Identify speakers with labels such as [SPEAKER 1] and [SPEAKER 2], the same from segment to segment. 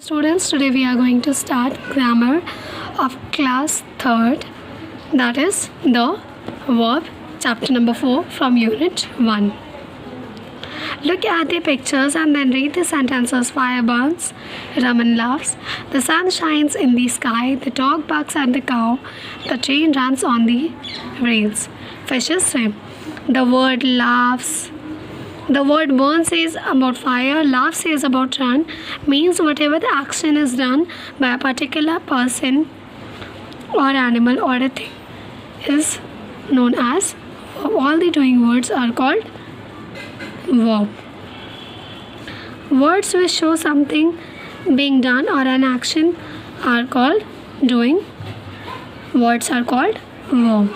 [SPEAKER 1] Students, today we are going to start grammar of class 3rd, that is the verb, chapter number 4 from unit 1. Look at the pictures and then read the sentences. Fire burns, Raman laughs, the sun shines in the sky, the dog barks at the cow, the train runs on the rails, fishes swim. The word laughs. The word burn says about fire, laugh says about run, means whatever the action is done by a particular person or animal or a thing is known as verb. All the doing words are called verb. Words which show something being done or an action are called doing. Words are called verb.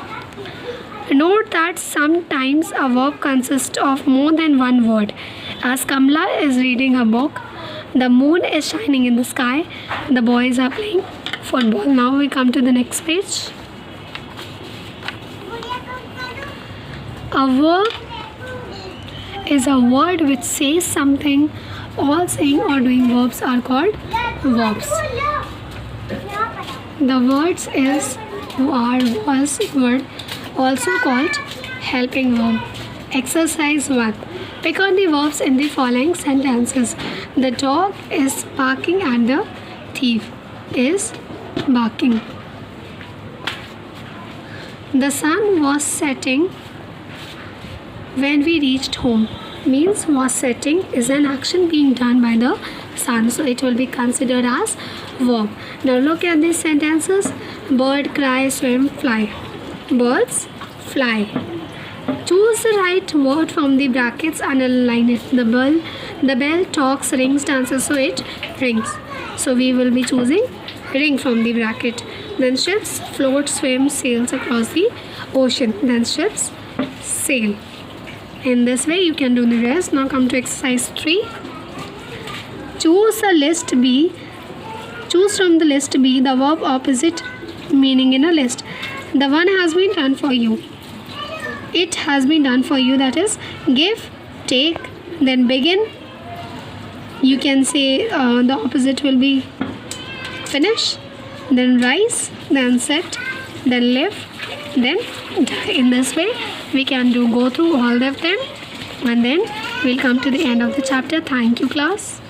[SPEAKER 1] Note that sometimes a verb consists of more than one word. As Kamla is reading a book, the moon is shining in the sky, the boys are playing football. Now we come to the next page. A verb is a word which says something. All saying or doing verbs are called verbs. The words is, are, was, word, also called helping verb. Exercise 1. Pick on the verbs in the following sentences. The dog is barking at the thief is barking. The sun was setting when we reached home. Means was setting is an action being done by the sun, so it will be considered as verb. Now look at these sentences. Bird, cry, swim, fly. Birds fly. Choose the right word from the brackets and align it. The bell talks, rings, dances, so it rings. So we will be choosing ring from the bracket. Then ships float, swim, sails across the ocean. Then ships sail. In this way you can do the rest. Now come to exercise 3. Choose a list B. Choose from the list B the verb opposite meaning in a list. The one has been done for you. It has been done for you, that is give, take, then begin. You can say the opposite will be finish, then rise, then set, then live, then die. In this way we can go through all of them and then we'll come to the end of the chapter. Thank you, class.